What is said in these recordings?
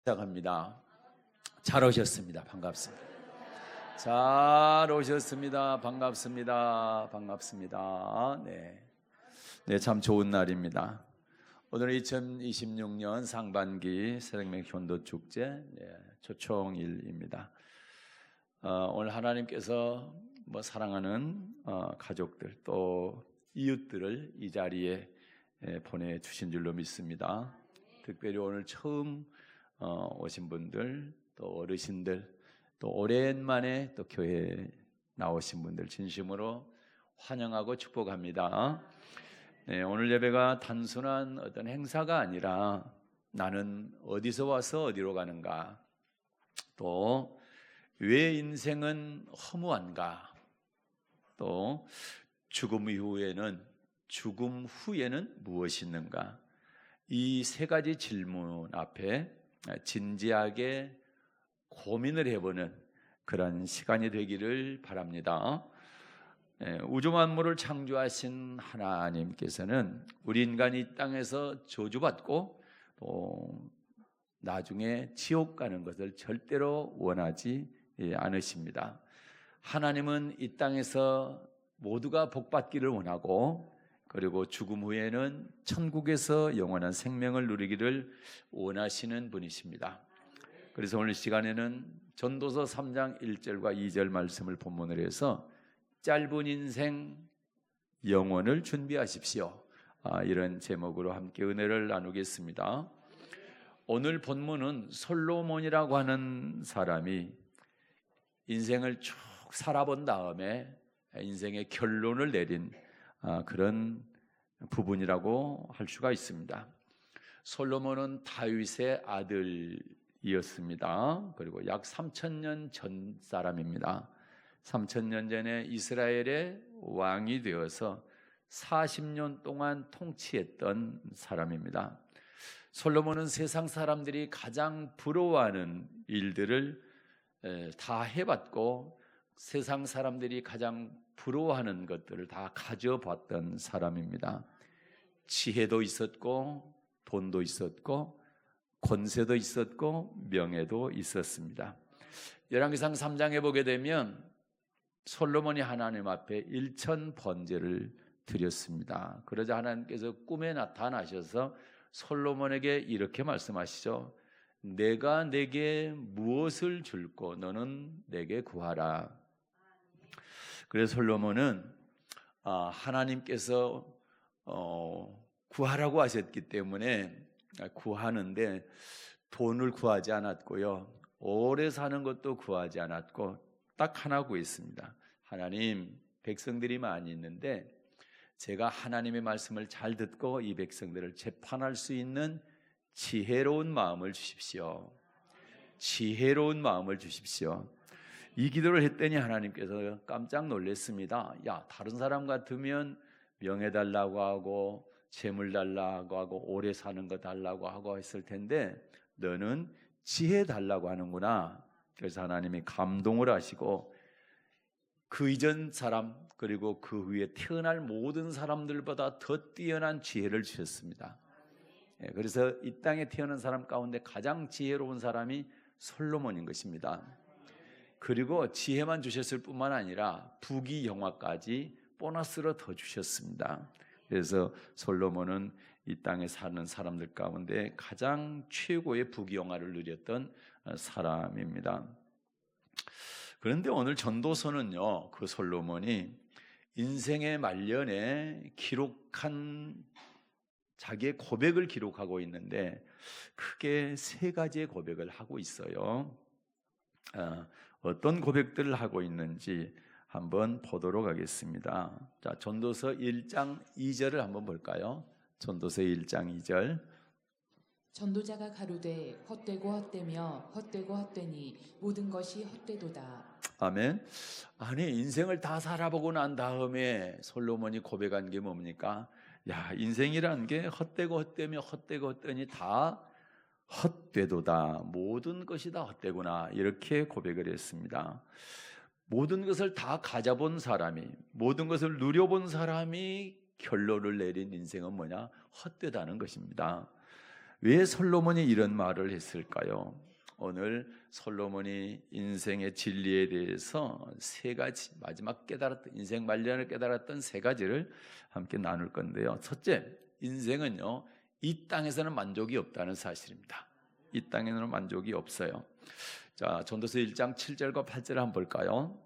시작합니다. 잘 오셨습니다. 반갑습니다. 잘 오셨습니다. 반갑습니다. 반갑습니다. 네, 참 좋은 날입니다. 오늘은 2026년 상반기 새생명 현도 축제 초청일입니다. 오늘 하나님께서 사랑하는 가족들 또 이웃들을 이 자리에 보내주신 줄로 믿습니다. 특별히 오늘 처음 오신 분들 또 어르신들 또 오랜만에 또 교회에 나오신 분들 진심으로 환영하고 축복합니다. 오늘 예배가 단순한 어떤 행사가 아니라 나는 어디서 와서 어디로 가는가, 또 왜 인생은 허무한가, 또 죽음 후에는 무엇이 있는가, 이 세 가지 질문 앞에 진지하게 고민을 해보는 그런 시간이 되기를 바랍니다. 우주 만물을 창조하신 하나님께서는 우리 인간이 이 땅에서 저주받고 또 나중에 지옥 가는 것을 절대로 원하지 않으십니다. 하나님은 이 땅에서 모두가 복받기를 원하고, 그리고 죽음 후에는 천국에서 영원한 생명을 누리기를 원하시는 분이십니다. 그래서 오늘 시간에는 전도서 3장 1절과 2절 말씀을 본문으로 해서 짧은 인생 영원을 준비하십시오, 이런 제목으로 함께 은혜를 나누겠습니다. 오늘 본문은 솔로몬이라고 하는 사람이 인생을 쭉 살아본 다음에 인생의 결론을 내린 그런 부분이라고 할 수가 있습니다. 솔로몬은 다윗의 아들이었습니다. 그리고 약 3,000년 전 사람입니다. 3,000년 전에 이스라엘의 왕이 되어서 40년 동안 통치했던 사람입니다. 솔로몬은 세상 사람들이 가장 부러워하는 일들을 다 해봤고, 세상 사람들이 가장 부러워하는 것들을 다 가져봤던 사람입니다. 지혜도 있었고, 돈도 있었고, 권세도 있었고, 명예도 있었습니다. 열왕기상 3장에 보게 되면 솔로몬이 하나님 앞에 일천 번제를 드렸습니다. 그러자 하나님께서 꿈에 나타나셔서 솔로몬에게 이렇게 말씀하시죠. 내가 내게 무엇을 줄고 너는 내게 구하라. 그래서 솔로몬은 하나님께서 구하라고 하셨기 때문에 구하는데 돈을 구하지 않았고요, 오래 사는 것도 구하지 않았고 딱 하나 구했습니다. 하나님, 백성들이 많이 있는데 제가 하나님의 말씀을 잘 듣고 이 백성들을 재판할 수 있는 지혜로운 마음을 주십시오. 지혜로운 마음을 주십시오. 이 기도를 했더니 하나님께서 깜짝 놀랐습니다. 야, 다른 사람 같으면 명예 달라고 하고 재물 달라고 하고 오래 사는 거 달라고 하고 했을 텐데 너는 지혜 달라고 하는구나. 그래서 하나님이 감동을 하시고 그 이전 사람 그리고 그 후에 태어날 모든 사람들보다 더 뛰어난 지혜를 주셨습니다. 그래서 이 땅에 태어난 사람 가운데 가장 지혜로운 사람이 솔로몬인 것입니다. 그리고 지혜만 주셨을 뿐만 아니라 부귀영화까지 보너스로 더 주셨습니다. 그래서 솔로몬은 이 땅에 사는 사람들 가운데 가장 최고의 부귀영화를 누렸던 사람입니다. 그런데 오늘 전도서는요, 그 솔로몬이 인생의 말년에 기록한 자기의 고백을 기록하고 있는데 크게 세 가지의 고백을 하고 있어요. 어떤 고백들을 하고 있는지 한번 보도록 하겠습니다. 자, 전도서 1장 2절을 한번 볼까요? 전도서 1장 2절. 전도자가 가로되 헛되고 헛되며 헛되고 헛되니 모든 것이 헛되도다. 아멘. 아니, 인생을 다 살아보고 난 다음에 솔로몬이 고백한 게 뭡니까? 야, 인생이란 게 헛되고 헛되며 헛되고 헛되니 다 헛되도다. 모든 것이 다 헛되구나. 이렇게 고백을 했습니다. 모든 것을 다 가져본 사람이, 모든 것을 누려본 사람이 결론을 내린 인생은 뭐냐? 헛되다는 것입니다. 왜 솔로몬이 이런 말을 했을까요? 오늘 솔로몬이 인생의 진리에 대해서 세 가지, 마지막 깨달았던, 인생 말년에 깨달았던 세 가지를 함께 나눌 건데요. 첫째, 인생은요, 이 땅에서는 만족이 없다는 사실입니다. 이 땅에는 만족이 없어요. 자, 전도서 1장 7절과 8절을 한번 볼까요?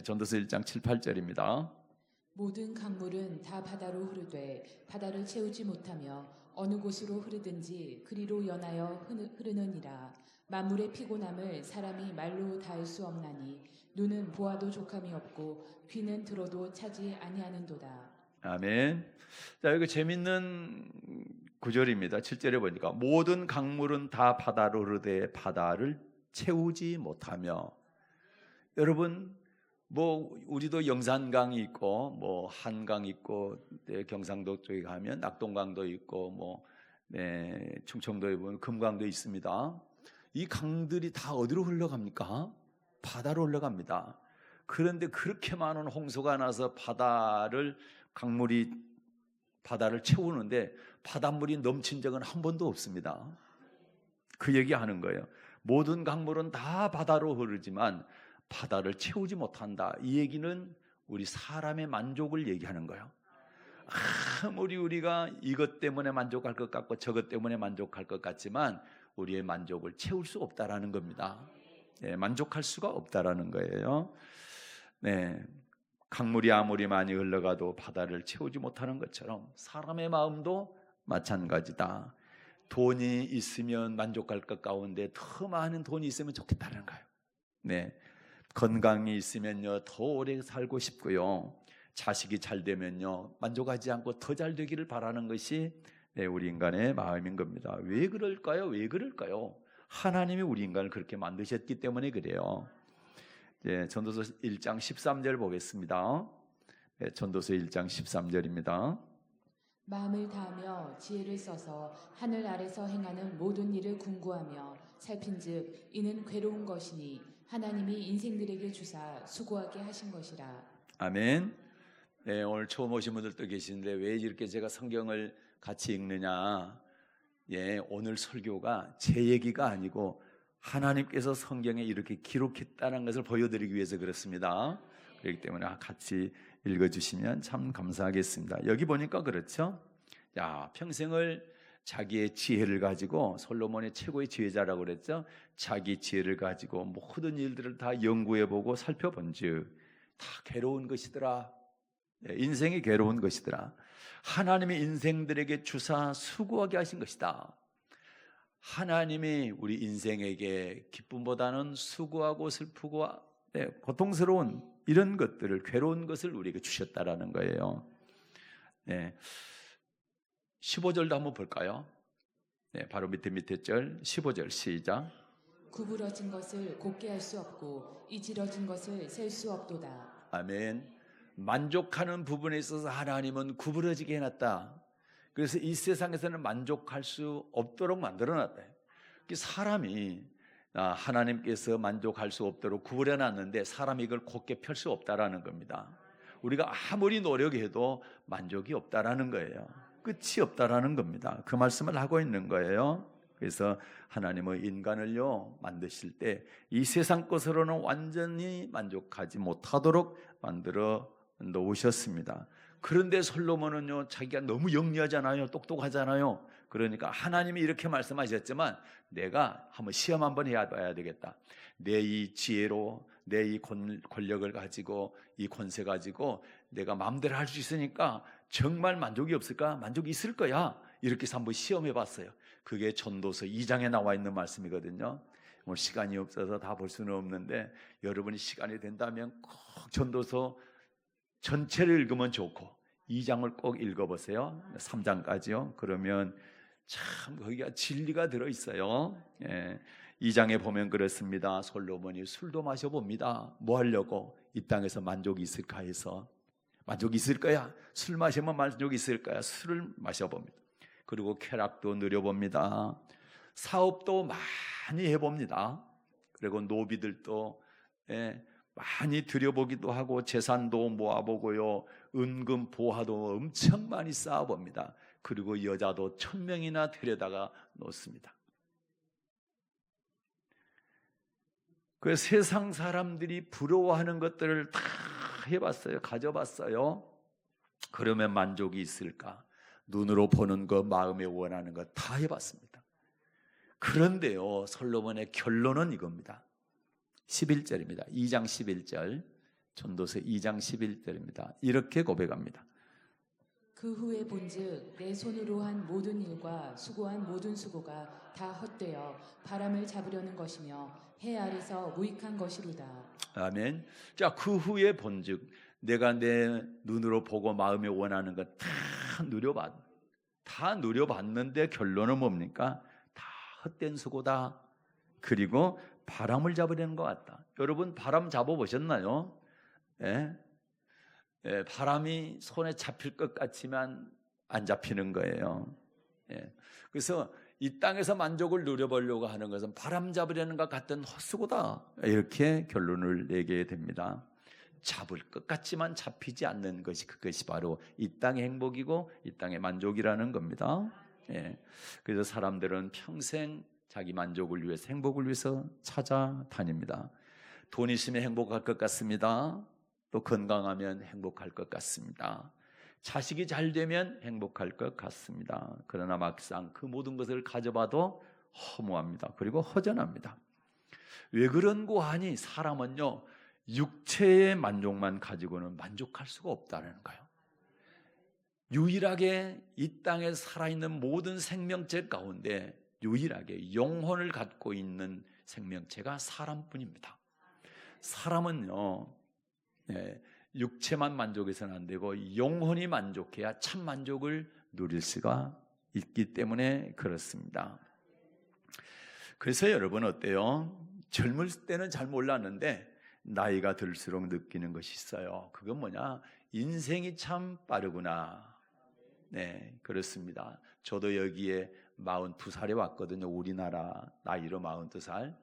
전도서 1장 7, 8절입니다. 모든 강물은 다 바다로 흐르되 바다를 채우지 못하며 어느 곳으로 흐르든지 그리로 연하여 흐르느니라. 만물의 피곤함을 사람이 말로 다할 수 없나니 눈은 보아도 족함이 없고 귀는 들어도 차지 아니하는도다. 아멘. 자, 여기 재밌는 구절입니다. 7절에 보니까 모든 강물은 다 바다로 흐르되 바다를 채우지 못하며. 여러분, 뭐 우리도 영산강이 있고 뭐 한강 있고, 경상도 쪽에 가면 낙동강도 있고, 뭐 충청도에 보면 금강도 있습니다. 이 강들이 다 어디로 흘러갑니까? 바다로 흘러갑니다. 그런데 그렇게 많은 홍수가 나서 강물이 바다를 채우는데 바닷물이 넘친 적은 한 번도 없습니다. 그 얘기하는 거예요. 모든 강물은 다 바다로 흐르지만 바다를 채우지 못한다. 이 얘기는 우리 사람의 만족을 얘기하는 거예요. 아무리 우리가 이것 때문에 만족할 것 같고 저것 때문에 만족할 것 같지만 우리의 만족을 채울 수 없다라는 겁니다. 만족할 수가 없다라는 거예요. 강물이 아무리 많이 흘러가도 바다를 채우지 못하는 것처럼 사람의 마음도 마찬가지다. 돈이 있으면 만족할 것 가운데 더 많은 돈이 있으면 좋겠다는 거예요. 건강이 있으면요 더 오래 살고 싶고요. 자식이 잘 되면요 만족하지 않고 더 잘 되기를 바라는 것이 우리 인간의 마음인 겁니다. 왜 그럴까요? 왜 그럴까요? 하나님이 우리 인간을 그렇게 만드셨기 때문에 그래요. 전도서 1장 13절 보겠습니다. 전도서 1장 13절입니다. 마음을 다하며 지혜를 써서 하늘 아래서 행하는 모든 일을 궁구하며 살핀즉 이는 괴로운 것이니 하나님이 인생들에게 주사 수고하게 하신 것이라. 아멘. 오늘 처음 오신 분들도 계시는데 왜 이렇게 제가 성경을 같이 읽느냐? 오늘 설교가 제 얘기가 아니고 하나님께서 성경에 이렇게 기록했다는 것을 보여드리기 위해서 그렇습니다. 그렇기 때문에 같이 읽어주시면 참 감사하겠습니다. 여기 보니까 그렇죠? 평생을 자기의 지혜를 가지고, 솔로몬의 최고의 지혜자라고 그랬죠? 자기 지혜를 가지고 모든 일들을 다 연구해보고 살펴본즉 다 괴로운 것이더라. 인생이 괴로운 것이더라. 하나님이 인생들에게 주사 수고하게 하신 것이다. 하나님이 우리 인생에게 기쁨보다는 수고하고 슬프고 고통스러운 이런 것들을, 괴로운 것을 우리에게 주셨다라는 거예요. 15절도 한번 볼까요? 바로 밑에 절 15절 시작. 구부러진 것을 곱게 할 수 없고 이지러진 것을 셀 수 없도다. 아멘. 만족하는 부분에 있어서 하나님은 구부러지게 해놨다. 그래서 이 세상에서는 만족할 수 없도록 만들어놨다. 사람이 하나님께서 만족할 수 없도록 구부려놨는데 사람이 이걸 곧게 펼 수 없다라는 겁니다. 우리가 아무리 노력해도 만족이 없다라는 거예요. 끝이 없다라는 겁니다. 그 말씀을 하고 있는 거예요. 그래서 하나님은 인간을요 만드실 때 이 세상 것으로는 완전히 만족하지 못하도록 만들어 놓으셨습니다. 그런데 솔로몬은요 자기가 너무 영리하잖아요, 똑똑하잖아요. 그러니까 하나님이 이렇게 말씀하셨지만 내가 한번 시험 한번 해봐야 되겠다. 내 이 지혜로, 내 이 권력을 가지고, 이 권세 가지고 내가 마음대로 할 수 있으니까 정말 만족이 없을까? 만족이 있을 거야. 이렇게 해서 한번 시험해봤어요. 그게 전도서 2장에 나와 있는 말씀이거든요. 뭐 시간이 없어서 다 볼 수는 없는데 여러분이 시간이 된다면 꼭 전도서 전체를 읽으면 좋고 2장을 꼭 읽어보세요. 3장까지요. 그러면 참 거기가 진리가 들어있어요. 2장에 보면 그렇습니다. 솔로몬이 술도 마셔봅니다. 뭐 하려고? 이 땅에서 만족이 있을까 해서. 만족이 있을 거야. 술 마시면 만족이 있을 거야. 술을 마셔봅니다. 그리고 쾌락도 누려봅니다. 사업도 많이 해봅니다. 그리고 노비들도 많이 들여보기도 하고 재산도 모아보고요. 은금 보화도 엄청 많이 쌓아봅니다. 그리고 여자도 1000명이나 데려다가 놓습니다. 그 세상 사람들이 부러워하는 것들을 다 해봤어요. 가져봤어요. 그러면 만족이 있을까? 눈으로 보는 것, 마음에 원하는 것 다 해봤습니다. 그런데요, 솔로몬의 결론은 이겁니다. 11절입니다. 2장 11절, 전도서 2장 11절입니다. 이렇게 고백합니다. 그 후에 본즉 내 손으로 한 모든 일과 수고한 모든 수고가 다 헛되어 바람을 잡으려는 것이며 해 아래서 무익한 것이로다. 아멘. 자, 그 후에 본즉 내가 내 눈으로 보고 마음에 원하는 것 다 누려봤는데 결론은 뭡니까? 다 헛된 수고다. 그리고 바람을 잡으려는 것 같다. 여러분 바람 잡아보셨나요? 예? 예, 바람이 손에 잡힐 것 같지만 안 잡히는 거예요. 예. 그래서 이 땅에서 만족을 누려보려고 하는 것은 바람 잡으려는 것 같은 헛수고다. 이렇게 결론을 내게 됩니다. 잡을 것 같지만 잡히지 않는 것이 그것이 바로 이 땅의 행복이고 이 땅의 만족이라는 겁니다. 예. 그래서 사람들은 평생 자기 만족을 위해서 행복을 위해서 찾아다닙니다. 돈 있으면 행복할 것 같습니다. 또 건강하면 행복할 것 같습니다. 자식이 잘 되면 행복할 것 같습니다. 그러나 막상 그 모든 것을 가져봐도 허무합니다. 그리고 허전합니다. 왜 그런고 하니 사람은요, 육체의 만족만 가지고는 만족할 수가 없다는 거예요. 유일하게 이 땅에 살아있는 모든 생명체 가운데 유일하게 영혼을 갖고 있는 생명체가 사람뿐입니다. 사람은요, 육체만 만족해서는 안 되고 영혼이 만족해야 참 만족을 누릴 수가 있기 때문에 그렇습니다. 그래서 여러분 어때요? 젊을 때는 잘 몰랐는데 나이가 들수록 느끼는 것이 있어요. 그건 뭐냐? 인생이 참 빠르구나. 네, 그렇습니다. 저도 여기에 42살에 왔거든요. 우리나라 나이로 42살.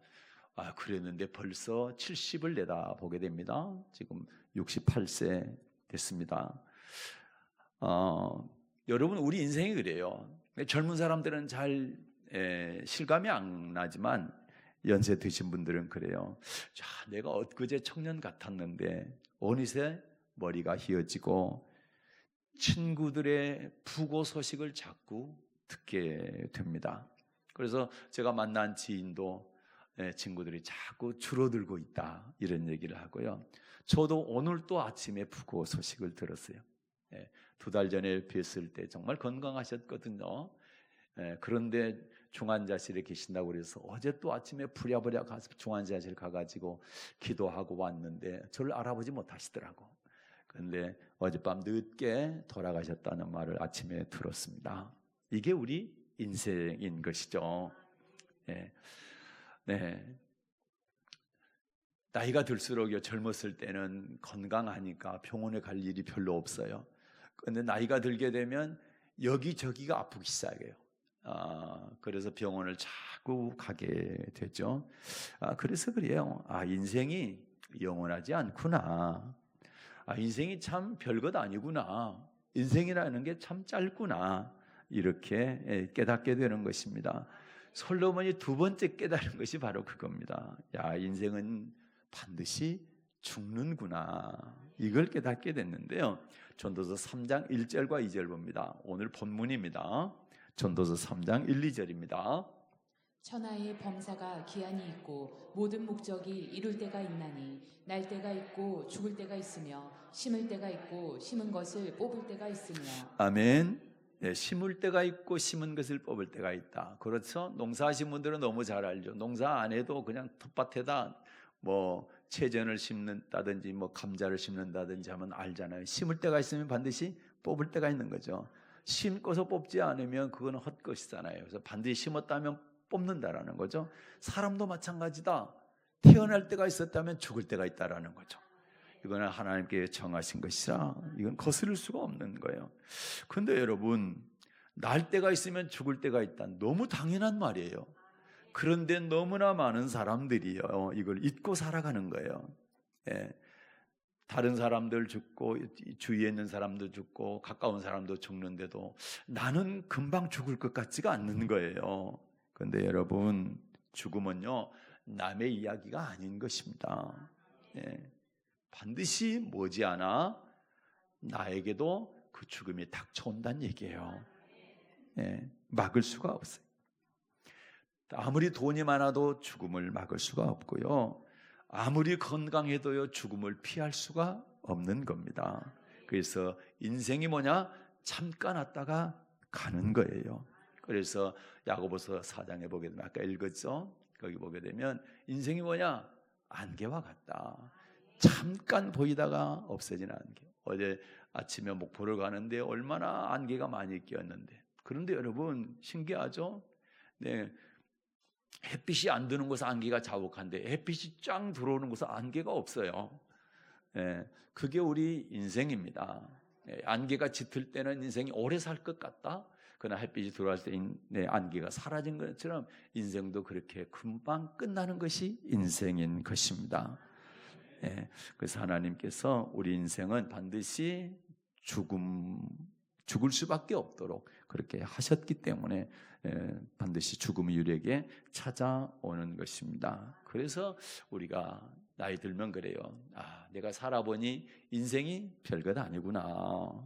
그랬는데 벌써 70을 내다보게 됩니다. 지금 68세 됐습니다. 여러분 우리 인생이 그래요. 젊은 사람들은 잘 실감이 안 나지만 연세 드신 분들은 그래요. 자, 내가 엊그제 청년 같았는데 어느새 머리가 휘어지고 친구들의 부고 소식을 자꾸 듣게 됩니다. 그래서 제가 만난 지인도 친구들이 자꾸 줄어들고 있다 이런 얘기를 하고요. 저도 오늘 또 아침에 부고 소식을 들었어요. 2달 전에 뵀을 때 정말 건강하셨거든요. 그런데 중환자실에 계신다고 그래서 어제 또 아침에 부랴부랴 가서 중환자실 가가지고 기도하고 왔는데 저를 알아보지 못하시더라고. 그런데 어젯밤 늦게 돌아가셨다는 말을 아침에 들었습니다. 이게 우리 인생인 것이죠. 네. 나이가 들수록요, 젊었을 때는 건강하니까 병원에 갈 일이 별로 없어요. 그런데 나이가 들게 되면 여기저기가 아프기 시작해요. 그래서 병원을 자꾸 가게 되죠. 그래서 그래요. 인생이 영원하지 않구나. 인생이 참 별것 아니구나. 인생이라는 게 참 짧구나. 이렇게 깨닫게 되는 것입니다. 솔로몬이 두 번째 깨달은 것이 바로 그겁니다. 인생은 반드시 죽는구나. 이걸 깨닫게 됐는데요. 전도서 3장 1절과 2절 봅니다. 오늘 본문입니다. 전도서 3장 1, 2절입니다. 천하의 범사가 기한이 있고 모든 목적이 이룰 때가 있나니 날 때가 있고 죽을 때가 있으며 심을 때가 있고 심은 것을 뽑을 때가 있으며. 아멘. 심을 때가 있고 심은 것을 뽑을 때가 있다. 그렇죠? 농사하신 분들은 너무 잘 알죠. 농사 안 해도 그냥 텃밭에다 채전을 심는다든지 감자를 심는다든지 하면 알잖아요. 심을 때가 있으면 반드시 뽑을 때가 있는 거죠. 심고서 뽑지 않으면 그건 헛것이잖아요. 그래서 반드시 심었다면 뽑는다라는 거죠. 사람도 마찬가지다. 태어날 때가 있었다면 죽을 때가 있다라는 거죠. 이거는 하나님께 정하신 것이라 이건 거스를 수가 없는 거예요. 그런데 여러분, 날 때가 있으면 죽을 때가 있다. 너무 당연한 말이에요. 그런데 너무나 많은 사람들이요, 이걸 잊고 살아가는 거예요. 다른 사람들 죽고 주위에 있는 사람도 죽고 가까운 사람도 죽는데도 나는 금방 죽을 것 같지가 않는 거예요. 그런데 여러분, 죽음은요 남의 이야기가 아닌 것입니다. 예, 반드시 머지않아 나에게도 그 죽음이 닥쳐온다는 얘기예요. 예, 막을 수가 없어요. 아무리 돈이 많아도 죽음을 막을 수가 없고요, 아무리 건강해도요 죽음을 피할 수가 없는 겁니다. 그래서 인생이 뭐냐? 잠깐 왔다가 가는 거예요. 그래서 야고보서 4장에 보게 되면, 아까 읽었죠? 거기 보게 되면 인생이 뭐냐? 안개와 같다. 잠깐 보이다가 없어지는 안개. 어제 아침에 목포를 가는데 얼마나 안개가 많이 끼었는데, 그런데 여러분 신기하죠? 네, 햇빛이 안 드는 곳은 안개가 자욱한데 햇빛이 쫙 들어오는 곳은 안개가 없어요. 예, 그게 우리 인생입니다. 예, 안개가 짙을 때는 인생이 오래 살 것 같다. 그러나 햇빛이 들어올 때 안개가 사라진 것처럼 인생도 그렇게 금방 끝나는 것이 인생인 것입니다. 예, 그래서 하나님께서 우리 인생은 반드시 죽을 수밖에 없도록 그렇게 하셨기 때문에 반드시 죽음이 우리에게 찾아오는 것입니다. 그래서 우리가 나이 들면 그래요. 내가 살아보니 인생이 별것 아니구나.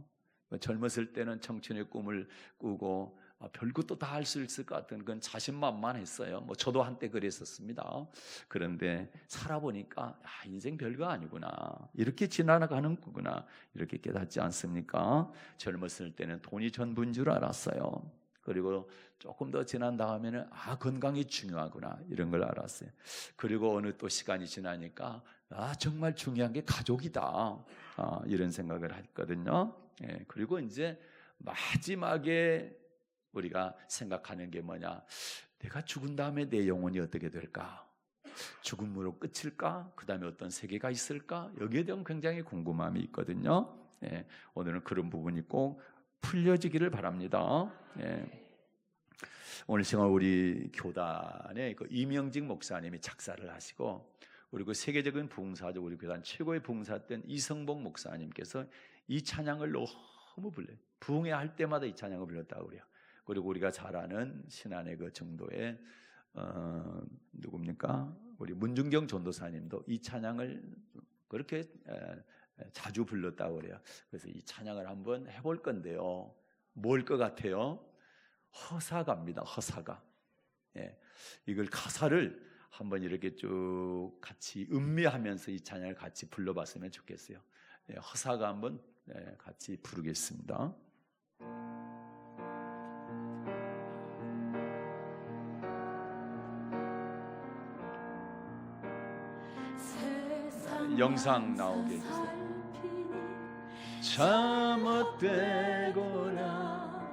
젊었을 때는 청춘의 꿈을 꾸고 별것도 다 할 수 있을 것 같은 그건 자신만만했어요. 저도 한때 그랬었습니다. 그런데 살아보니까 인생 별거 아니구나, 이렇게 지나가는 거구나, 이렇게 깨닫지 않습니까? 젊었을 때는 돈이 전부인 줄 알았어요. 그리고 조금 더 지난 다음에는 건강이 중요하구나, 이런 걸 알았어요. 그리고 어느 또 시간이 지나니까 정말 중요한 게 가족이다, 이런 생각을 했거든요. 예, 그리고 이제 마지막에 우리가 생각하는 게 뭐냐? 내가 죽은 다음에 내 영혼이 어떻게 될까? 죽음으로 끝일까? 그 다음에 어떤 세계가 있을까? 여기에 대한 굉장히 궁금함이 있거든요. 예, 오늘은 그런 부분이 꼭 풀려지기를 바랍니다. 예. 오늘 시간 우리 교단의 이명직 목사님이 작사를 하시고, 그리고 세계적인 부흥사죠, 우리 교단 최고의 부흥사였던 이성복 목사님께서 이 찬양을 너무 불러요. 부흥회 할 때마다 이 찬양을 불렀다고 그래요. 그리고 우리가 잘 아는 신안의 그 정도의 누굽니까? 우리 문중경 전도사님도 이 찬양을 그렇게 자주 불렀다고 그래요. 그래서 이 찬양을 한번 해볼 건데요. 뭘 것 같아요? 허사가입니다. 허사가. 예, 이걸 가사를 한번 이렇게 쭉 같이 음미하면서 이 찬양을 같이 불러봤으면 좋겠어요. 예, 허사가 한번 같이 부르겠습니다. 영상 나오게 해주세요. 잘못되거나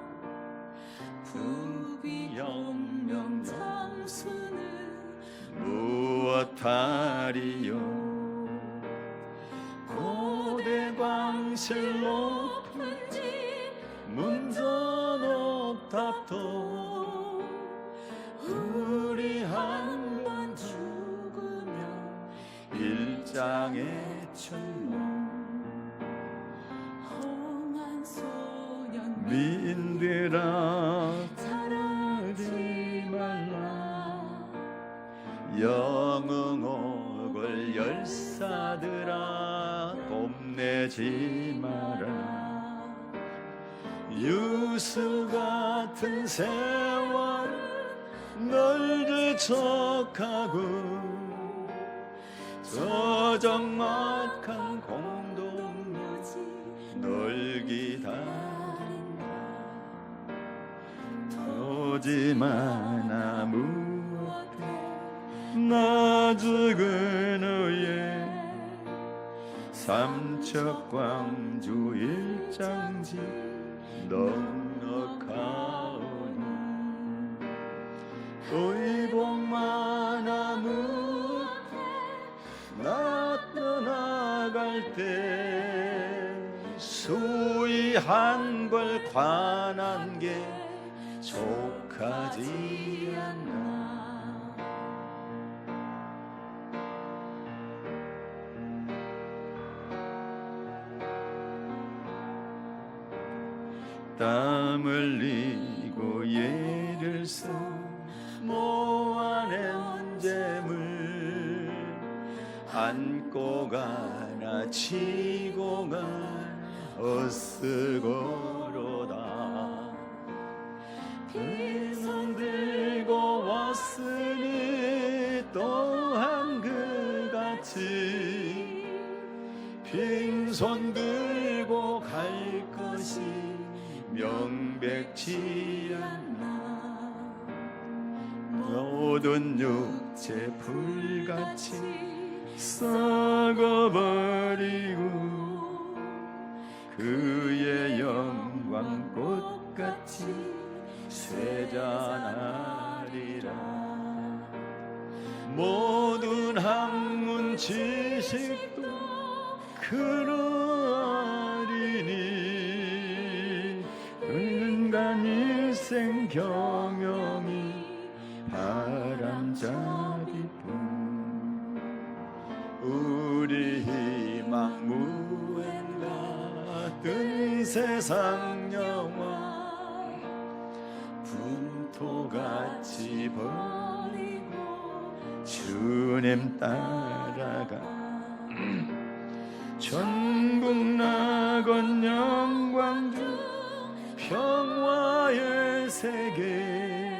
부비영명 장수는 무엇하리요? 고대 광실 높은 집 문전 옥탑도 우리 한 번 죽으면 일장의 천문 헝한 소년 민들아 자라지 말라 영흥옥을 열사들아 뽐내지 마라 유수 같은 세월은 널 재촉하고 저정막한 공동묘지 널 기다린다 오지마 무엇해 나 죽은 후에 삼척광주 일장지 넉넉하오니 의복만 무엇해 나 떠나갈 때 수의 한 벌 관한 게 족하지 않나 땀 흘리고 예를 써 모아낸 재물 안고 가나 지고 가나 헛쓰고로다 빈손 들고 왔으니 또한 그같이 빈손 들고 갈 것이 명백치 않나 모든 육체 불같이 썩어버리고 그의 영광 꽃같이 쇠잔하리라 모든 학문 지식도 그러하리니 은간 일생 경영이 바람잡이뿐 우리 희망 무엔 같은 세상 영화 분토같이 버리고 주님 따라가 천국 낙원 영광 중 평화의 세계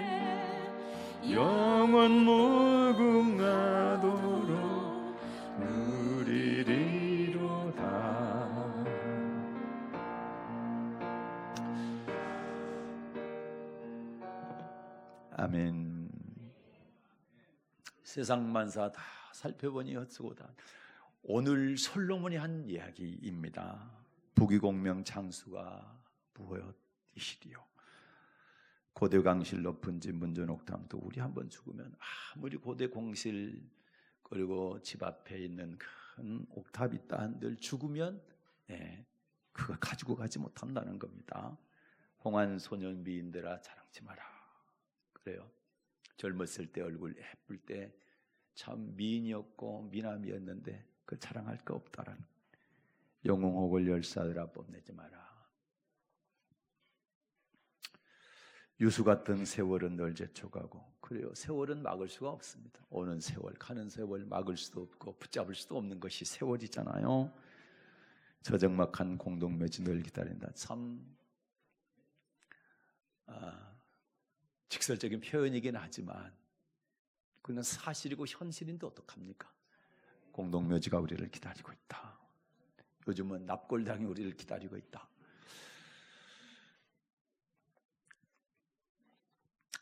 영원 무궁하도록 누리리로다. 아멘. 세상 만사 다 살펴보니 헛수고다. 오늘 솔로몬이 한 이야기입니다. 부귀공명 장수가 무엇이시리요. 고대 광실 높은 집 문전옥탑도 우리 한번 죽으면 아무리 고대 공실 그리고 집 앞에 있는 큰 옥탑이 있다 한들 죽으면 그거 가지고 가지 못한다는 겁니다. 홍한 소년 미인들아 자랑치 마라. 그래요. 젊었을 때 얼굴 예쁠 때 참 미인이었고 미남이었는데 그 자랑할 거 없다라는 영웅혹을 열사들아 뽐내지 마라. 유수 같은 세월은 널 제쳐가고 그래요. 세월은 막을 수가 없습니다. 오는 세월 가는 세월 막을 수도 없고 붙잡을 수도 없는 것이 세월이잖아요. 저적막한 공동묘지 널 기다린다. 참 직설적인 표현이긴 하지만 그건 사실이고 현실인데 어떡합니까? 공동묘지가 우리를 기다리고 있다. 요즘은 납골당이 우리를 기다리고 있다.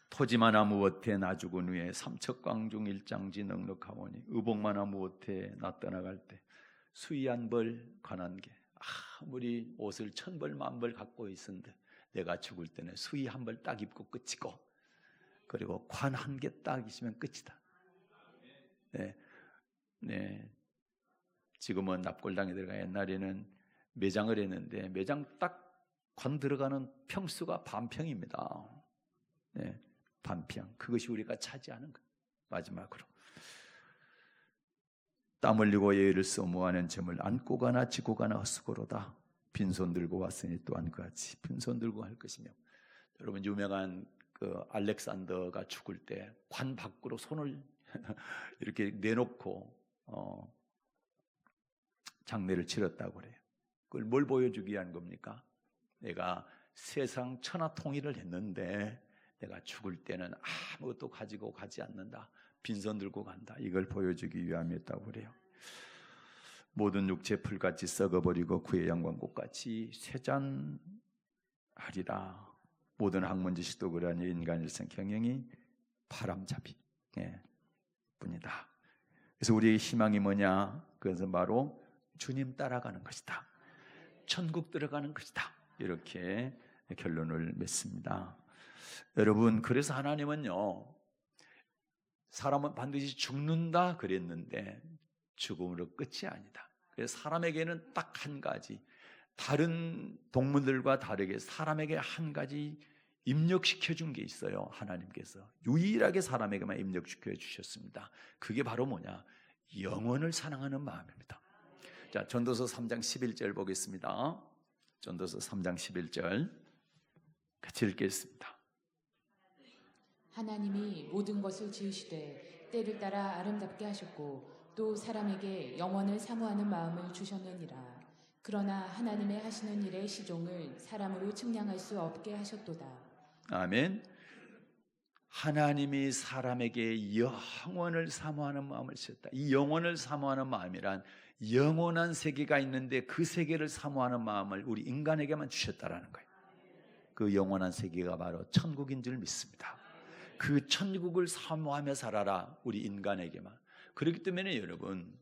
토지마나 무엇해 나 죽은 후에 삼척광중 일장지 넉넉하오니 의복마나 무엇해 나 떠나갈 때 수의 한 벌 관한 게 아무리 옷을 1000벌 만벌 갖고 있었는데 내가 죽을 때는 수의 한 벌 딱 입고 끝이고 그리고 관 한 개 딱 있으면 끝이다. 네. 지금은 납골당에 들어가 옛날에는 매장을 했는데 매장 딱 관 들어가는 평수가 반평입니다. 네, 반평. 그것이 우리가 차지하는 것. 마지막으로 땀 흘리고 예의를 써무하는 점을 안고 가나 지고 가나 헛수고로다. 빈손 들고 왔으니 또한 그같이 빈손 들고 할 것이며. 여러분 유명한 그 알렉산더가 죽을 때 관 밖으로 손을 이렇게 내놓고 장례를 치렀다고 그래요. 그걸 뭘 보여주기 위한 겁니까? 내가 세상 천하 통일을 했는데 내가 죽을 때는 아무것도 가지고 가지 않는다. 빈손 들고 간다. 이걸 보여주기 위함이었다고 그래요. 모든 육체 풀같이 썩어버리고 그의 영광 꽃같이 쇠잔하리라. 모든 학문 지식도 그러하니 인간 일생 경영이 바람잡이 뿐이다. 그래서 우리의 희망이 뭐냐? 그것은 바로 주님 따라가는 것이다. 천국 들어가는 것이다. 이렇게 결론을 맺습니다. 여러분, 그래서 하나님은요, 사람은 반드시 죽는다 그랬는데 죽음으로 끝이 아니다. 그래서 사람에게는 딱 한 가지, 다른 동물들과 다르게 사람에게 한 가지 입력시켜 준 게 있어요. 하나님께서 유일하게 사람에게만 입력시켜 주셨습니다. 그게 바로 뭐냐? 영혼을 사랑하는 마음입니다. 자, 전도서 3장 11절 보겠습니다. 전도서 3장 11절. 같이 읽겠습니다. 하나님이 모든 것을 지으시되 때를 따라 아름답게 하셨고 또 사람에게 영원을 사모하는 마음을 주셨느니라. 그러나 하나님의 하시는 일의 시종을 사람으로 측량할 수 없게 하셨도다. 아멘. 하나님이 사람에게 영원을 사모하는 마음을 주셨다. 이 영원을 사모하는 마음이란 영원한 세계가 있는데 그 세계를 사모하는 마음을 우리 인간에게만 주셨다라는 거예요. 그 영원한 세계가 바로 천국인 줄 믿습니다. 그 천국을 사모하며 살아라, 우리 인간에게만. 그렇기 때문에 여러분,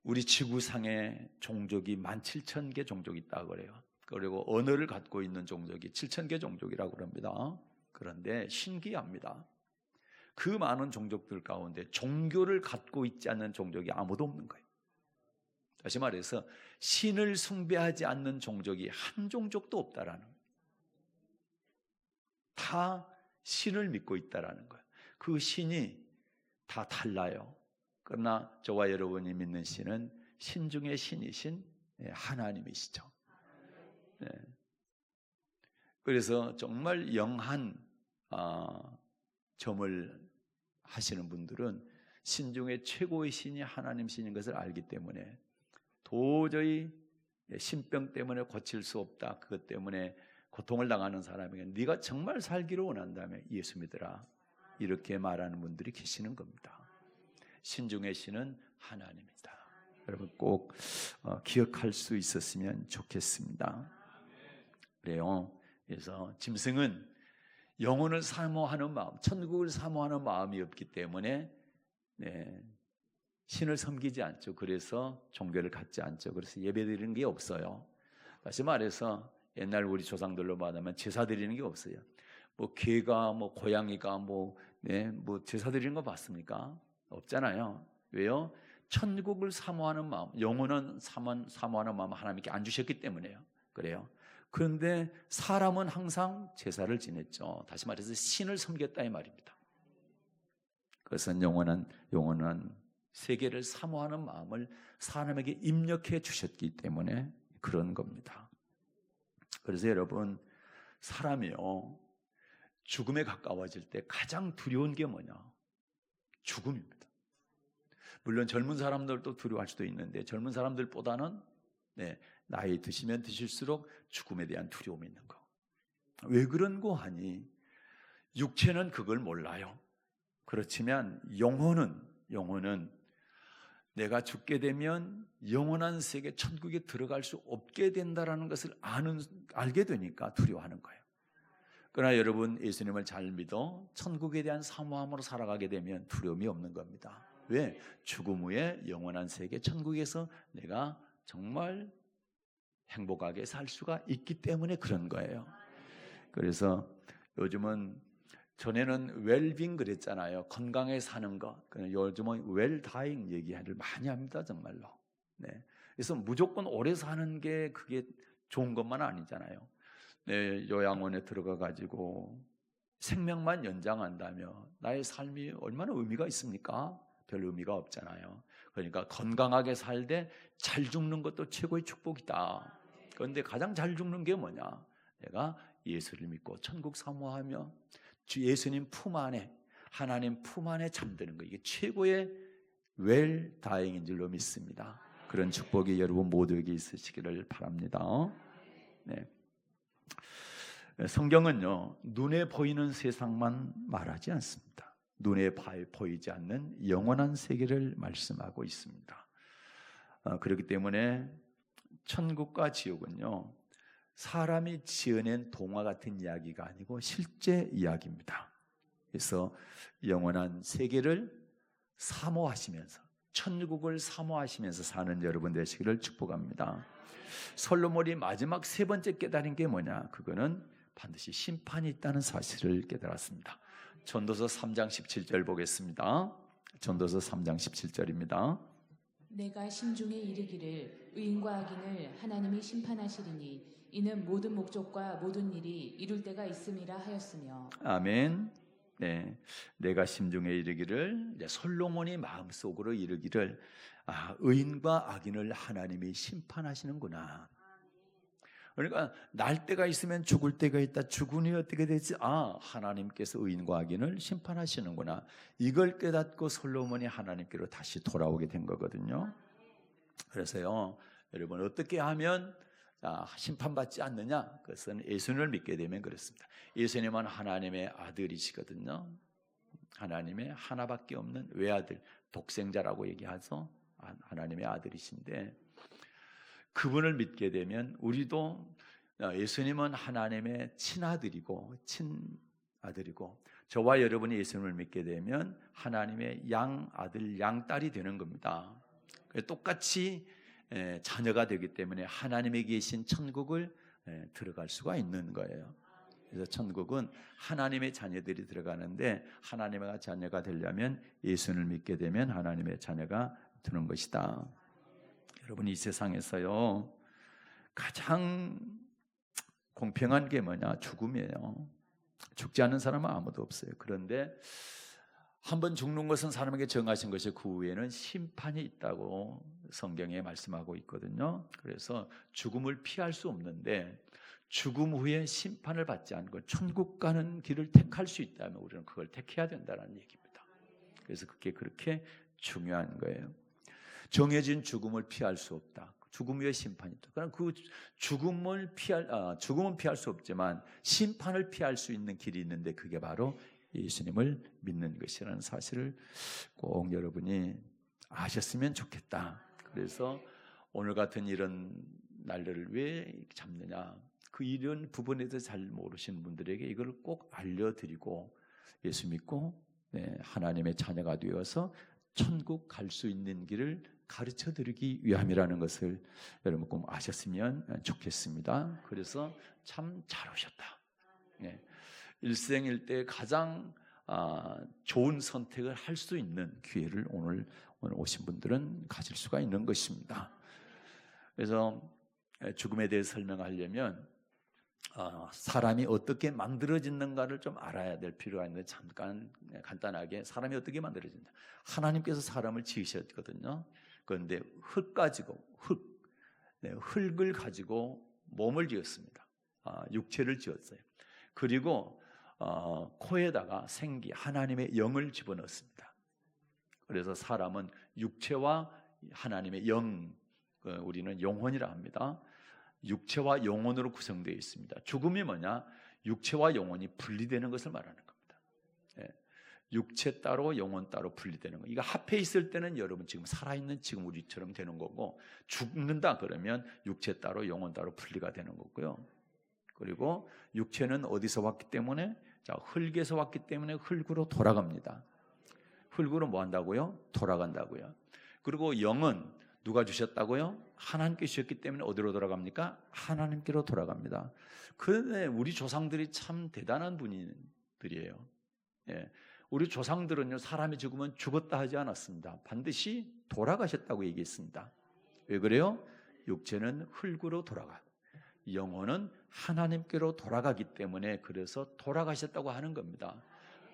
우리 지구상에 종족이 17,000개 종족이 있다고 그래요. 그리고 언어를 갖고 있는 종족이 7,000개 종족이라고 그럽니다. 그런데 신기합니다. 그 많은 종족들 가운데 종교를 갖고 있지 않는 종족이 아무도 없는 거예요. 다시 말해서 신을 숭배하지 않는 종족이 한 종족도 없다라는 거예요. 다 신을 믿고 있다라는 거예요. 그 신이 다 달라요. 그러나 저와 여러분이 믿는 신은 신 중에 신이신 하나님이시죠. 네. 그래서 정말 영한 점을 하시는 분들은 신 중에 최고의 신이 하나님 신인 것을 알기 때문에 도저히 신병 때문에 고칠 수 없다, 그것 때문에 고통을 당하는 사람에게 네가 정말 살기를 원한다면 예수 믿으라, 이렇게 말하는 분들이 계시는 겁니다. 신 중의 신은 하나님이다. 여러분 꼭 기억할 수 있었으면 좋겠습니다. 그래요. 그래서 짐승은 영혼을 사모하는 마음, 천국을 사모하는 마음이 없기 때문에 신을 섬기지 않죠. 그래서 종교를 갖지 않죠. 그래서 예배드리는 게 없어요. 다시 말해서 옛날 우리 조상들로 말하면 제사 드리는 게 없어요. 뭐 개가, 뭐 고양이가, 뭐 제사 드리는 거 봤습니까? 없잖아요. 왜요? 천국을 사모하는 마음, 영혼은 사모하는 마음 하나님께 안 주셨기 때문에요. 그래요. 그런데 사람은 항상 제사를 지냈죠. 다시 말해서 신을 섬겼다 이 말입니다. 그것은 영원한 세계를 사모하는 마음을 사람에게 입력해 주셨기 때문에 그런 겁니다. 그래서 여러분, 사람이요, 죽음에 가까워질 때 가장 두려운 게 뭐냐? 죽음입니다. 물론 젊은 사람들도 두려워할 수도 있는데 젊은 사람들보다는 나이 드시면 드실수록 죽음에 대한 두려움이 있는 거. 왜 그런 거 하니? 육체는 그걸 몰라요. 그렇지만 영혼은 내가 죽게 되면 영원한 세계 천국에 들어갈 수 없게 된다라는 것을 알게 되니까 두려워하는 거예요. 그러나 여러분, 예수님을 잘 믿어 천국에 대한 사모함으로 살아가게 되면 두려움이 없는 겁니다. 왜? 죽음 후에 영원한 세계 천국에서 내가 정말 행복하게 살 수가 있기 때문에 그런 거예요. 그래서 요즘은, 전에는 웰빙 그랬잖아요. 건강하게 사는 거. 요즘은 웰다잉 얘기를 많이 합니다, 정말로. 그래서 무조건 오래 사는 게 그게 좋은 것만 아니잖아요. 요양원에 들어가 가지고 생명만 연장한다면 나의 삶이 얼마나 의미가 있습니까? 별 의미가 없잖아요. 그러니까 건강하게 살되 잘 죽는 것도 최고의 축복이다. 그런데 가장 잘 죽는 게 뭐냐? 내가 예수를 믿고 천국 사모하며 주 예수님 품 안에, 하나님 품 안에 잠드는 거, 이게 최고의 웰다잉인 줄로 믿습니다. 그런 축복이 여러분 모두에게 있으시기를 바랍니다. 성경은요, 눈에 보이는 세상만 말하지 않습니다. 눈에 보이지 않는 영원한 세계를 말씀하고 있습니다. 그렇기 때문에 천국과 지옥은요, 사람이 지어낸 동화 같은 이야기가 아니고 실제 이야기입니다. 그래서 영원한 세계를 사모하시면서, 천국을 사모하시면서 사는 여러분 되시기를 축복합니다. 솔로몬이 마지막 세 번째 깨달은 게 뭐냐? 그거는 반드시 심판이 있다는 사실을 깨달았습니다. 전도서 3장 17절 보겠습니다. 전도서 3장 17절입니다. 내가 심중에 이르기를 의인과 악인을 하나님이 심판하시리니 이는 모든 목적과 모든 일이 이룰 때가 있음이라 하였으며. 아멘. 내가 심중에 이르기를, 솔로몬이 마음속으로 이르기를, 의인과 악인을 하나님이 심판하시는구나. 그러니까 날 때가 있으면 죽을 때가 있다. 죽으니 어떻게 되지? 하나님께서 의인과 악인을 심판하시는구나. 이걸 깨닫고 솔로몬이 하나님께로 다시 돌아오게 된 거거든요. 그래서요, 여러분 어떻게 하면 심판받지 않느냐? 그것은 예수님을 믿게 되면 그렇습니다. 예수님은 하나님의 아들이시거든요. 하나님의 하나밖에 없는 외아들, 독생자라고 얘기하죠. 하나님의 아들이신데 그분을 믿게 되면 우리도 예수님은 하나님의 친아들이고 친아들이고 저와 여러분이 예수님을 믿게 되면 하나님의 양아들, 양딸이 되는 겁니다. 똑같이 자녀가 되기 때문에 하나님에 계신 천국을 들어갈 수가 있는 거예요. 그래서 천국은 하나님의 자녀들이 들어가는데 하나님의 자녀가 되려면 예수를 믿게 되면 하나님의 자녀가 되는 것이다. 여러분 이 세상에서요 가장 공평한 게 뭐냐? 죽음이에요. 죽지 않는 사람은 아무도 없어요. 그런데 한번 죽는 것은 사람에게 정하신 것이 그 후에는 심판이 있다고 성경에 말씀하고 있거든요. 그래서 죽음을 피할 수 없는데 죽음 후에 심판을 받지 않고 천국 가는 길을 택할 수 있다면 우리는 그걸 택해야 된다는 얘기입니다. 그래서 그게 그렇게 중요한 거예요. 정해진 죽음을 피할 수 없다. 죽음 후에 심판이 있다. 그럼 그 죽음은 피할 수 없지만 심판을 피할 수 있는 길이 있는데 그게 바로 예수님을 믿는 것이라는 사실을 꼭 여러분이 아셨으면 좋겠다. 그래서 오늘 같은 이런 날들을 왜 잡느냐? 그 이런 부분에 대해서 잘 모르시는 분들에게 이걸 꼭 알려드리고 예수 믿고 하나님의 자녀가 되어서 천국 갈 수 있는 길을 가르쳐드리기 위함이라는 것을 여러분 꼭 아셨으면 좋겠습니다. 그래서 참 잘 오셨다. 일생일 때 가장 좋은 선택을 할 수 있는 기회를 오늘 오신 분들은 가질 수가 있는 것입니다. 그래서 죽음에 대해 설명하려면 사람이 어떻게 만들어지는가를 좀 알아야 될 필요가 있는데 잠깐 간단하게 사람이 어떻게 만들어진다. 하나님께서 사람을 지으셨거든요. 그런데 흙을 가지고 몸을 지었습니다. 육체를 지었어요. 그리고 코에다가 생기, 하나님의 영을 집어넣습니다. 그래서 사람은 육체와 하나님의 영, 우리는 영혼이라 합니다. 육체와 영혼으로 구성되어 있습니다. 죽음이 뭐냐? 육체와 영혼이 분리되는 것을 말하는 겁니다. 육체 따로 영혼 따로 분리되는 거. 이거 합해 있을 때는 여러분 지금 살아있는 지금 우리처럼 되는 거고 죽는다 그러면 육체 따로 영혼 따로 분리가 되는 거고요. 그리고 육체는 어디서 왔기 때문에 흙에서 왔기 때문에 흙으로 돌아갑니다. 흙으로 뭐 한다고요? 돌아간다고요. 그리고 영은 누가 주셨다고요? 하나님께 주셨기 때문에 어디로 돌아갑니까? 하나님께로 돌아갑니다. 그런데 우리 조상들이 참 대단한 분들이에요. 우리 조상들은요 사람이 죽으면 죽었다 하지 않았습니다. 반드시 돌아가셨다고 얘기했습니다. 왜 그래요? 육체는 흙으로 돌아가, 영혼은 하나님께로 돌아가기 때문에 그래서 돌아가셨다고 하는 겁니다.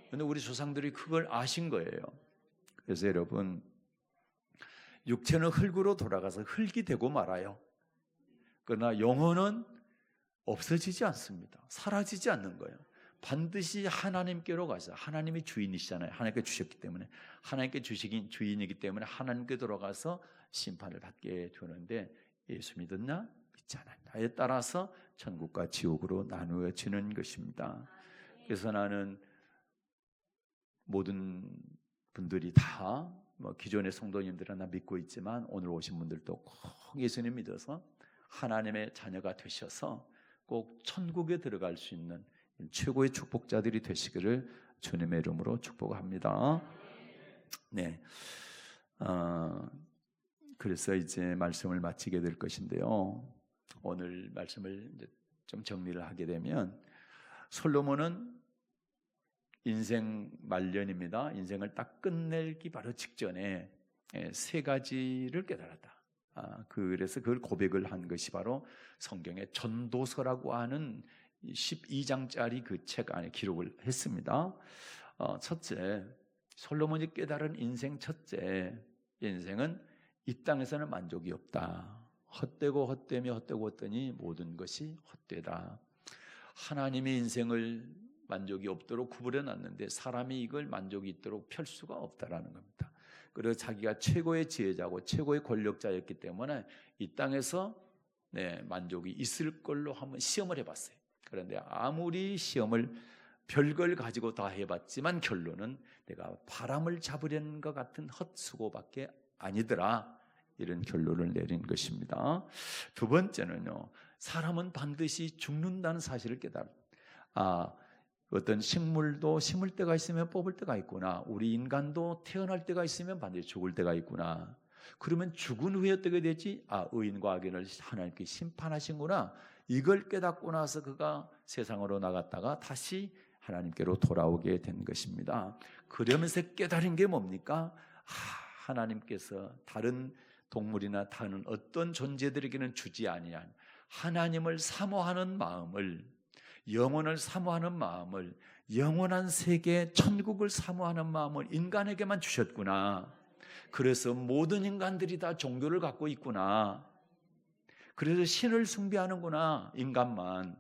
그런데 우리 조상들이 그걸 아신 거예요. 그래서 여러분 육체는 흙으로 돌아가서 흙이 되고 말아요. 그러나 영혼은 없어지지 않습니다. 사라지지 않는 거예요. 반드시 하나님께로 가서 하나님이 주인이시잖아요. 하나님께 주셨기 때문에 하나님께 주시긴 주인이기 때문에 하나님께 돌아가서 심판을 받게 되는데 예수 믿었냐? 믿지 않았냐에 따라서 천국과 지옥으로 나누어지는 것입니다. 그래서 나는 모든 분들이 다 기존의 성도님들은 다 믿고 있지만 오늘 오신 분들도 꼭 예수님 믿어서 하나님의 자녀가 되셔서 꼭 천국에 들어갈 수 있는 최고의 축복자들이 되시기를 주님의 이름으로 축복합니다. 네, 그래서 이제 말씀을 마치게 될 것인데요. 오늘 말씀을 이제 좀 정리를 하게 되면 솔로몬은 인생 말년입니다. 인생을 딱 끝내기 바로 직전에 세 가지를 깨달았다. 그래서 그걸 고백을 한 것이 바로 성경의 전도서라고 하는 12장짜리 그 책 안에 기록을 했습니다. 첫째, 솔로몬이 깨달은 인생 첫째, 인생은 이 땅에서는 만족이 없다. 헛되고 헛되며 헛되고 헛되니 모든 것이 헛되다. 하나님의 인생을 만족이 없도록 구부려 놨는데 사람이 이걸 만족이 있도록 펼 수가 없다라는 겁니다. 그리고 자기가 최고의 지혜자고 최고의 권력자였기 때문에 이 땅에서 만족이 있을 걸로 한번 시험을 해봤어요. 그런데 아무리 시험을 별걸 가지고 다 해봤지만 결론은 내가 바람을 잡으려는 것 같은 헛수고밖에 아니더라, 이런 결론을 내린 것입니다. 두 번째는요, 사람은 반드시 죽는다는 사실을 어떤 식물도 심을 때가 있으면 뽑을 때가 있구나. 우리 인간도 태어날 때가 있으면 반드시 죽을 때가 있구나. 그러면 죽은 후에 어떻게 되지? 의인과 악인을 하나님께 심판하신구나. 이걸 깨닫고 나서 그가 세상으로 나갔다가 다시 하나님께로 돌아오게 된 것입니다. 그러면서 깨달은 게 뭡니까? 하나님께서 다른 동물이나 다른 어떤 존재들에게는 주지 아니한 하나님을 사모하는 마음을, 영혼을 사모하는 마음을, 영원한 세계 천국을 사모하는 마음을 인간에게만 주셨구나. 그래서 모든 인간들이 다 종교를 갖고 있구나. 그래서 신을 숭배하는구나, 인간만.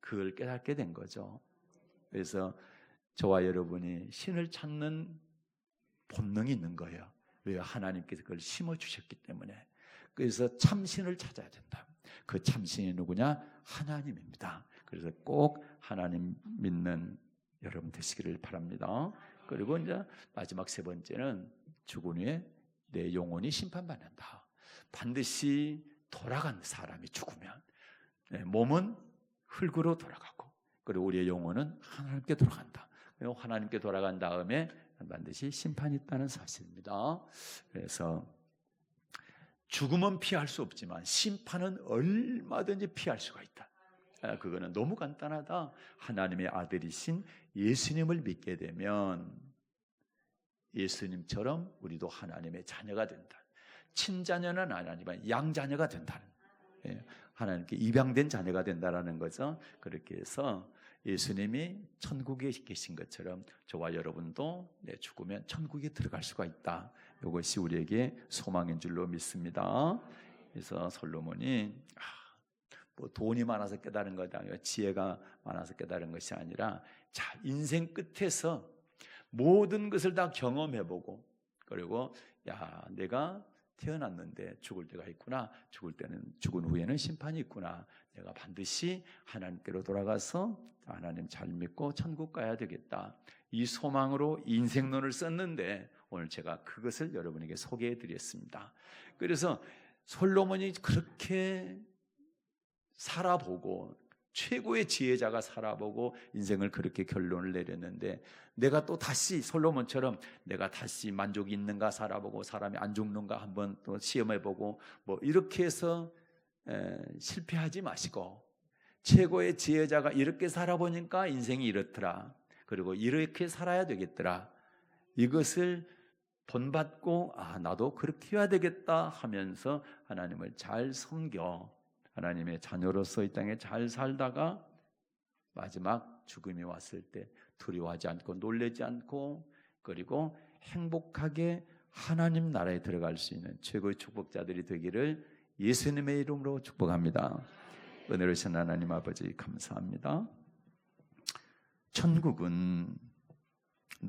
그걸 깨닫게 된 거죠. 그래서 저와 여러분이 신을 찾는 본능이 있는 거예요. 왜요? 하나님께서 그걸 심어주셨기 때문에. 그래서 참신을 찾아야 된다. 그 참신이 누구냐? 하나님입니다. 그래서 꼭 하나님 믿는 여러분 되시기를 바랍니다. 그리고 이제 마지막 세 번째는 죽은 후에 내 영혼이 심판받는다. 반드시 돌아간 사람이 죽으면 몸은 흙으로 돌아가고, 그리고 우리의 영혼은 하나님께 돌아간다. 그리고 하나님께 돌아간 다음에 반드시 심판이 있다는 사실입니다. 그래서 죽음은 피할 수 없지만 심판은 얼마든지 피할 수가 있다. 그거는 너무 간단하다. 하나님의 아들이신 예수님을 믿게 되면 예수님처럼 우리도 하나님의 자녀가 된다. 친자녀는 아니지만 양자녀가 된다는, 하나님께 입양된 자녀가 된다는 거죠. 그렇게 해서 예수님이 천국에 계신 것처럼 저와 여러분도 죽으면 천국에 들어갈 수가 있다. 이것이 우리에게 소망인 줄로 믿습니다. 그래서 솔로몬이 돈이 많아서 깨달은 것이 아니라 지혜가 많아서 깨달은 것이 아니라 인생 끝에서 모든 것을 다 경험해보고, 그리고 내가 태어났는데 죽을 때가 있구나. 죽은 후에는 심판이 있구나. 내가 반드시 하나님께로 돌아가서 하나님 잘 믿고 천국 가야 되겠다. 이 소망으로 인생론을 썼는데 오늘 제가 그것을 여러분에게 소개해 드렸습니다. 그래서 솔로몬이 그렇게 살아보고, 최고의 지혜자가 살아보고 인생을 그렇게 결론을 내렸는데, 내가 또 다시 솔로몬처럼 내가 다시 만족이 있는가 살아보고 사람이 안 죽는가 한번 또 시험해보고 이렇게 해서 실패하지 마시고, 최고의 지혜자가 이렇게 살아보니까 인생이 이렇더라, 그리고 이렇게 살아야 되겠더라, 이것을 본받고 나도 그렇게 해야 되겠다 하면서 하나님을 잘 섬겨 하나님의 자녀로서 이 땅에 잘 살다가 마지막 죽음이 왔을 때 두려워하지 않고 놀라지 않고, 그리고 행복하게 하나님 나라에 들어갈 수 있는 최고의 축복자들이 되기를 예수님의 이름으로 축복합니다. 은혜로우신 하나님 아버지 감사합니다. 천국은